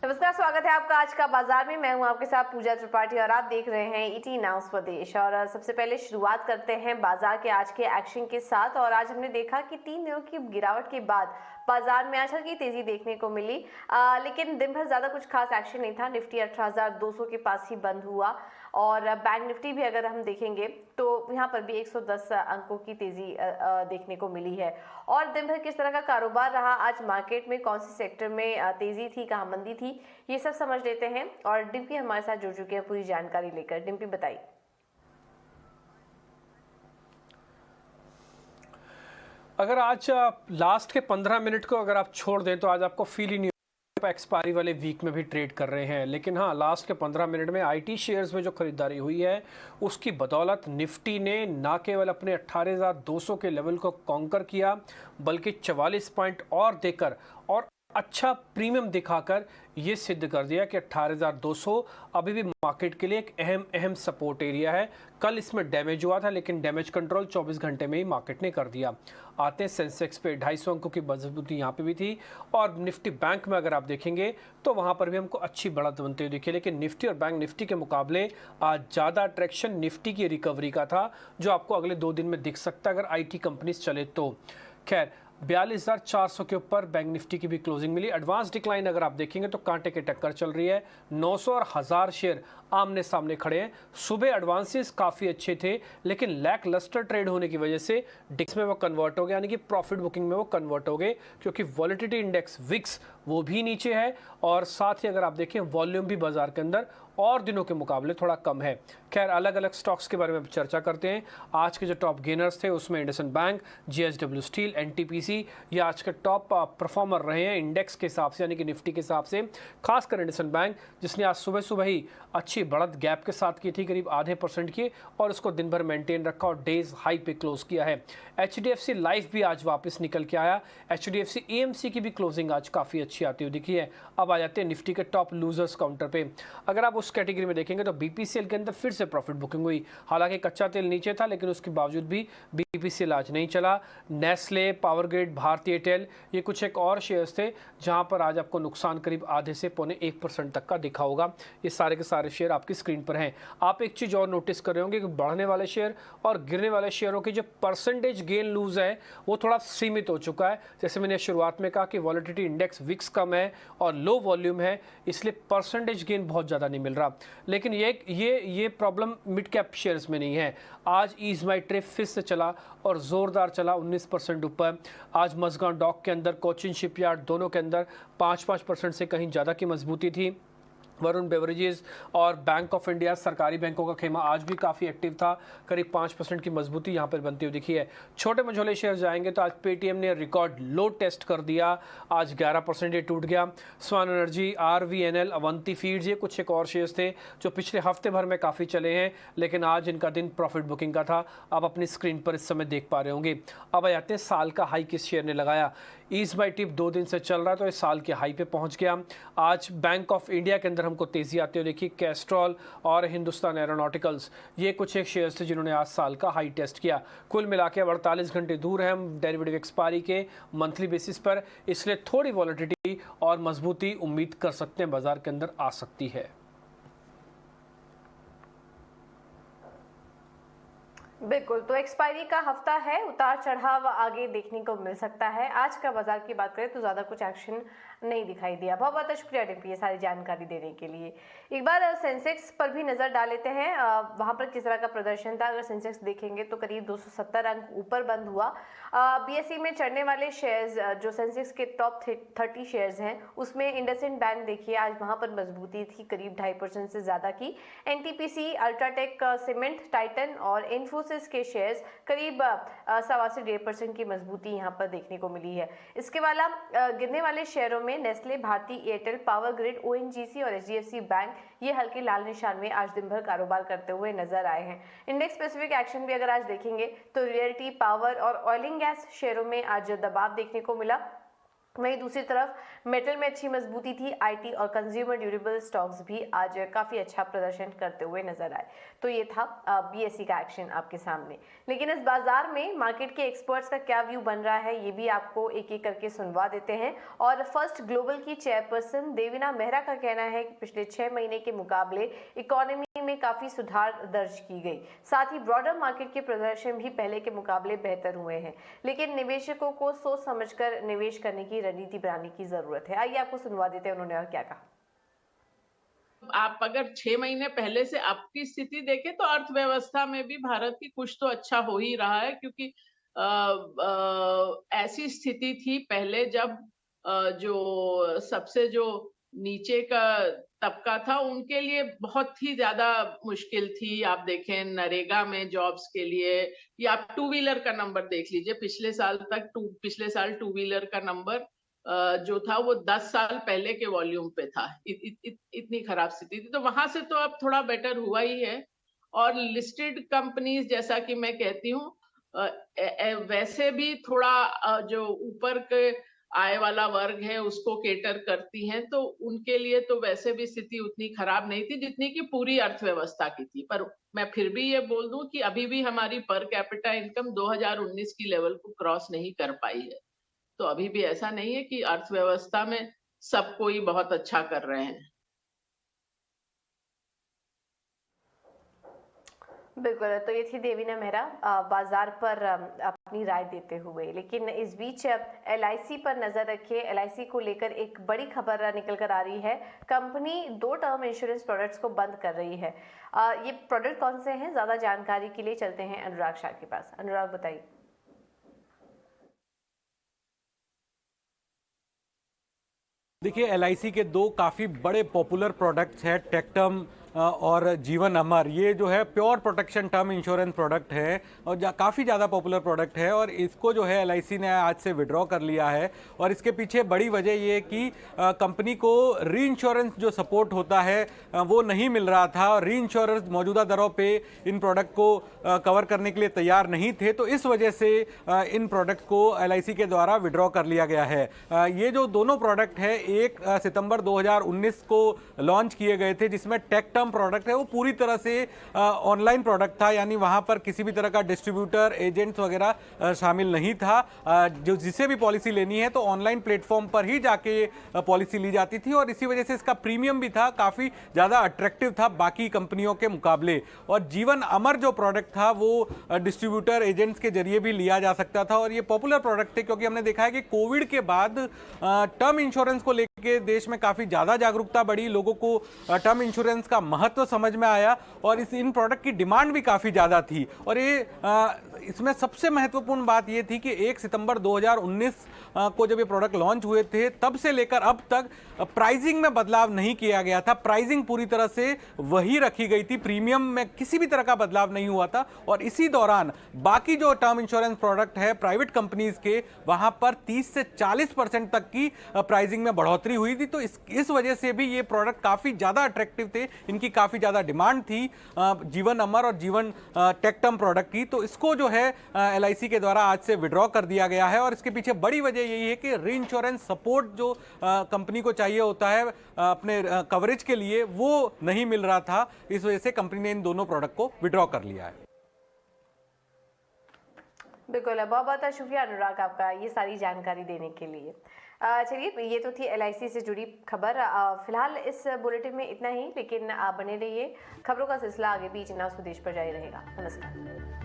नमस्कार, स्वागत है आपका आज का बाजार में। मैं हूं आपके साथ पूजा त्रिपाठी और आप देख रहे हैं ईटी नाउ स्वदेश। और सबसे पहले शुरुआत करते हैं बाजार के आज के एक्शन के साथ। और आज हमने देखा कि 3 दिनों की गिरावट के बाद बाजार में आज हल्की तेजी देखने को मिली, लेकिन दिन भर ज्यादा कुछ खास एक्शन नहीं था। निफ्टी 18,200 के पास ही बंद हुआ और बैंक निफ्टी भी अगर हम देखेंगे तो यहाँ पर भी 110 अंकों की तेजी देखने को मिली है। और दिन भर किस तरह का कारोबार रहा आज मार्केट में, कौन से सेक्टर में तेजी थी, कहाँ मंदी थी, ये सब समझ लेते हैं। और डिम्पी हमारे साथ जुड़ चुके हैं पूरी जानकारी लेकर। डिम्पी बताइए। अगर आज लास्ट के 15 मिनट को अगर आप छोड़ दें तो आज आपको फील ही नहीं एक्सपायरी वाले वीक में भी ट्रेड कर रहे हैं। लेकिन हाँ, लास्ट के 15 मिनट में आईटी शेयर्स में जो खरीदारी हुई है उसकी बदौलत निफ्टी ने ना केवल अपने 18,200 के लेवल को कॉन्कर किया बल्कि 44 पॉइंट और देकर और अच्छा प्रीमियम दिखाकर ये सिद्ध कर दिया कि 18,200 अभी भी मार्केट के लिए एक अहम सपोर्ट एरिया है। कल इसमें डैमेज हुआ था लेकिन डैमेज कंट्रोल 24 घंटे में ही मार्केट ने कर दिया। आते हैं सेंसेक्स पे 250 अंकों की मजबूती यहाँ पे भी थी। और निफ्टी बैंक में अगर आप देखेंगे तो वहाँ पर भी हमको अच्छी बढ़त बनती हुई दिखी। लेकिन निफ्टी और बैंक निफ्टी के मुकाबले आज ज़्यादा अट्रैक्शन निफ्टी की रिकवरी का था, जो आपको अगले 2 दिन में दिख सकता है अगर IT कंपनीज चले तो। खैर, 42,400 के ऊपर बैंक निफ्टी की भी क्लोजिंग मिली। एडवांस डिक्लाइन अगर आप देखेंगे तो कांटे के टक्कर चल रही है। 900 और 1000 शेयर आमने सामने खड़े हैं। सुबह एडवांसेस काफ़ी अच्छे थे लेकिन लैक लस्टर ट्रेड होने की वजह से डिक्स में वो कन्वर्ट हो गया, यानी कि प्रॉफिट बुकिंग में वो कन्वर्ट हो गए, क्योंकि वॉलिटिलिटी इंडेक्स विक्स वो भी नीचे है और साथ ही अगर आप देखें वॉल्यूम भी बाजार के अंदर और दिनों के मुकाबले थोड़ा कम है। खैर, अलग अलग स्टॉक्स के बारे में चर्चा करते हैं। आज के जो टॉप गेनर्स थे उसमें IndusInd bank, JSW steel, NTPC ये आज के टॉप परफॉर्मर रहे हैं इंडेक्स के हिसाब से, यानी कि निफ्टी के हिसाब से। खासकर इंडसइंड बैंक जिसने आज सुबह सुबह ही अच्छी बढ़त गैप के साथ की थी, करीब आधे % की, और उसको दिन भर मेंटेन रखा और डेज हाई पे क्लोज किया है। HDFC लाइफ भी आज वापस निकल के आया। HDFC AMC की भी क्लोजिंग आज काफ़ी अच्छी आती हुई दिखी है। अब आ जाते हैं निफ्टी के टॉप लूजर्स काउंटर पे। अगर आप उस कैटेगरी में देखेंगे तो BPCL के अंदर फिर से प्रॉफिट बुकिंग हुई। हालांकि कच्चा तेल नीचे था लेकिन उसके बावजूद भी BPCL आज नहीं चला। Nestle, power grid, Bharti Airtel ये कुछ एक और शेयर्स थे जहां पर आज आपको नुकसान करीब आधे से पौने 1% तक का दिखा होगा। ये सारे के सारे शेयर आपकी स्क्रीन पर हैं। आप एक चीज़ और नोटिस कर रहे होंगे कि बढ़ने वाले शेयर और गिरने वाले शेयरों की जो परसेंटेज गेन लूज है वो थोड़ा सीमित हो चुका है। जैसे मैंने शुरुआत में कहा कि वॉलिटिलिटी इंडेक्स विक्स कम है और लो वॉल्यूम है, इसलिए परसेंटेज गेन बहुत ज़्यादा नहीं मिल रहा। लेकिन ये प्रॉब्लम मिड कैप शेयर्स में नहीं है। आज ईज माई ट्रिप फिर से चला और ज़ोरदार चला 19% ऊपर। आज मज़गांव डॉक के अंदर, कोचिन शिपयार्ड दोनों के अंदर 5% से कहीं ज़्यादा की मजबूती थी। वरुण बेवरेजेस और बैंक ऑफ इंडिया सरकारी बैंकों का खेमा आज भी काफ़ी एक्टिव था, करीब 5% की मजबूती यहाँ पर बनती हुई दिखी है। छोटे मझोले शेयर जाएंगे तो आज पेटीएम ने रिकॉर्ड लो टेस्ट कर दिया, आज 11% ये टूट गया। स्वान एनर्जी, RVNL, अवंती फीड्स ये कुछ एक और शेयर्स थे जो पिछले हफ्ते भर में काफ़ी चले हैं लेकिन आज इनका दिन प्रॉफिट बुकिंग का था। आप अपनी स्क्रीन पर इस समय देख पा रहे होंगे। अब आ जाते हैं साल का हाई किस शेयर ने लगाया। ईज बाई टिप 2 दिन से चल रहा है तो इस साल के हाई पे पहुंच गया। आज बैंक ऑफ इंडिया के अंदर हमको तेजी आती हुई देखी। कैस्ट्रॉल और हिंदुस्तान एरोनॉटिकल्स ये कुछ एक शेयर्स थे जिन्होंने आज साल का हाई टेस्ट किया। कुल मिला के 48 घंटे दूर है हम डेरिवेटिव एक्सपायरी के मंथली बेसिस पर, इसलिए थोड़ी वॉलिटिलिटी और मजबूती उम्मीद कर सकते हैं बाजार के अंदर आ सकती है। बिल्कुल, तो एक्सपायरी का हफ्ता है, उतार चढ़ाव आगे देखने को मिल सकता है। आज का बाजार की बात करें तो ज्यादा कुछ एक्शन नहीं दिखाई दिया। बहुत बहुत शुक्रिया डिम्पी ये सारी जानकारी देने के लिए। एक बार सेंसेक्स पर भी नजर डाल लेते हैं, वहां पर किस तरह का प्रदर्शन था। अगर सेंसेक्स देखेंगे तो करीब 270 अंक ऊपर बंद हुआ। BSE में चढ़ने वाले शेयर्स जो सेंसेक्स के टॉप 30 शेयर्स हैं उसमें इंडसइंड बैंक देखिए आज वहां पर मजबूती थी, करीब 2.5% से ज्यादा की। NTPC, अल्ट्राटेक सीमेंट, टाइटन और इन्फोसिस के शेयर्स करीब 1.25 से 1.5% की मजबूती यहाँ पर देखने को मिली है। इसके अलावा गिरने वाले शेयरों में Nestle, Bharti Airtel, power grid, ONGC और HDFC बैंक ये हल्के लाल निशान में आज दिन भर कारोबार करते हुए नजर आए हैं। इंडेक्स स्पेसिफिक एक्शन भी अगर आज देखेंगे तो रियल्टी, पावर और ऑयल एंड गैस शेयरों में आज दबाव देखने को मिला। वहीं दूसरी तरफ मेटल में अच्छी मजबूती थी। आईटी और कंज्यूमर ड्यूरेबल स्टॉक्स भी आज काफी अच्छा प्रदर्शन करते हुए नजर आए। तो ये था बीएसई का एक्शन आपके सामने। लेकिन इस बाजार में मार्केट के एक्सपर्ट्स का क्या व्यू बन रहा है, ये भी आपको एक एक करके सुनवा देते हैं। और फर्स्ट ग्लोबल की चेयरपर्सन देवीना मेहरा का कहना है कि पिछले 6 महीने के मुकाबले इकोनॉमी में काफी सुधार दर्ज की गई। साथ ही ब्रॉडर मार्केट के प्रदर्शन भी पहले के मुकाबले बेहतर हुए हैं। लेकिन निवेशकों को सोच समझकर निवेश करने की रणनीति बनाने की जरूरत है। आइए आपको सुनवा देते हैं उन्होंने और क्या कहा। आप अगर 6 महीने पहले से अब की स्थिति देखें तो अर्थव्यवस्था में भी भारत की कुछ तो अच्छा हो ही रहा है, क्योंकि ऐसी स्थिति थी पहले जब जो सबसे जो नीचे का तबका था उनके लिए बहुत ही ज्यादा मुश्किल थी। आप देखें नरेगा में जॉब्स के लिए, या आप टू व्हीलर का नंबर देख लीजिए, पिछले साल टू व्हीलर का नंबर जो था वो 10 साल पहले के वॉल्यूम पे था। इतनी खराब स्थिति थी। तो वहां से तो अब थोड़ा बेटर हुआ ही है। और लिस्टेड कंपनीज, जैसा कि मैं कहती हूँ, वैसे भी थोड़ा जो ऊपर के आय वाला वर्ग है उसको केटर करती हैं, तो उनके लिए तो वैसे भी स्थिति उतनी खराब नहीं थी जितनी कि पूरी अर्थव्यवस्था की थी। पर मैं फिर भी ये बोल दूं कि अभी भी हमारी पर कैपिटा इनकम 2019 की लेवल को क्रॉस नहीं कर पाई है। तो अभी भी ऐसा नहीं है कि अर्थव्यवस्था में सब कोई बहुत अच्छा कर रहे हैं। बिल्कुल, तो ये थी देवीना मेहरा बाजार पर अपनी राय देते हुए। लेकिन इस बीच एलआईसी पर नजर रखिए। एलआईसी को लेकर एक बड़ी खबर निकल कर आ रही है। कंपनी 2 टर्म इंश्योरेंस प्रोडक्ट्स को बंद कर रही है। ये प्रोडक्ट कौन से हैं, ज्यादा जानकारी के लिए चलते हैं अनुराग शाह के पास। अनुराग बताइए। देखिए, एलआईसी के 2 काफ़ी बड़े पॉपुलर प्रोडक्ट्स हैं, टेक्टम और जीवन अमर। ये जो है pure protection term insurance product है और काफ़ी ज़्यादा पॉपुलर प्रोडक्ट है, और इसको जो है एलआईसी ने आज से विड्रॉ कर लिया है। और इसके पीछे बड़ी वजह ये कि कंपनी को री इंश्योरेंस जो सपोर्ट होता है वो नहीं मिल रहा था, और री इंश्योरेंस मौजूदा दरों पे इन प्रोडक्ट को कवर करने के लिए तैयार नहीं थे। तो इस वजह से इन प्रोडक्ट को एलआईसी के द्वारा विड्रॉ कर लिया गया है। ये जो दोनों प्रोडक्ट है 1 सितंबर 2019 को लॉन्च किए गए थे, जिसमें टेक्टम प्रोडक्ट है वो पूरी तरह से ऑनलाइन प्रोडक्ट था, यानी वहां पर किसी भी तरह का डिस्ट्रीब्यूटर एजेंट्स वगैरह शामिल नहीं था। जो जिसे भी पॉलिसी लेनी है तो ऑनलाइन प्लेटफॉर्म पर ही जाके पॉलिसी ली जाती थी, और इसी वजह से इसका प्रीमियम भी था काफी ज्यादा अट्रैक्टिव था बाकी कंपनियों के मुकाबले। और जीवन अमर जो प्रोडक्ट था वो डिस्ट्रीब्यूटर एजेंट्स के जरिए भी लिया जा सकता था, और ये पॉपुलर प्रोडक्ट थे क्योंकि हमने देखा है कि कोविड के बाद टर्म इंश्योरेंस को लेकर देश में काफी ज्यादा जागरूकता बढ़ी, लोगों को टर्म इंश्योरेंस का महत्व समझ में आया, और इन प्रोडक्ट की डिमांड भी काफी ज्यादा थी। और ये इसमें सबसे महत्वपूर्ण बात ये थी कि 1 सितंबर 2019 को जब ये प्रोडक्ट लॉन्च हुए थे तब से लेकर अब तक प्राइसिंग में बदलाव नहीं किया गया था। प्राइसिंग पूरी तरह से वही रखी गई थी, प्रीमियम में किसी भी तरह का बदलाव नहीं हुआ था। और इसी दौरान बाकी जो टर्म इंश्योरेंस प्रोडक्ट है प्राइवेट कंपनीज के, वहां पर 30 से 40% तक की प्राइसिंग में बढ़ोतरी हुई थी। तो इस वजह से भी ये प्रोडक्ट काफी ज्यादा अट्रैक्टिव थे, इनकी काफी ज्यादा डिमांड थी जीवन अमर और जीवन टेक्टम प्रोडक्ट की। तो इसको जो है एलआईसी के द्वारा आज से विड्रॉ कर दिया गया है, और इसके पीछे बड़ी वजह यही है कि री इंश्योरेंस सपोर्ट जो कंपनी को चाहिए होता है अपने कवरेज के लिए वो नहीं मिल रहा था। इस वजह से कंपनी ने इन दोनों प्रोडक्ट को विड्रॉ कर लिया है। बिल्कुल, बहुत बहुत शुक्रिया अनुराग आपका ये सारी जानकारी देने के लिए। चलिए, ये तो थी एलआईसी से जुड़ी खबर। फिलहाल इस बुलेटिन में इतना ही, लेकिन आप बने रहिए, खबरों का सिलसिला आगे भी इतना स्वदेश पर जारी रहेगा। नमस्कार।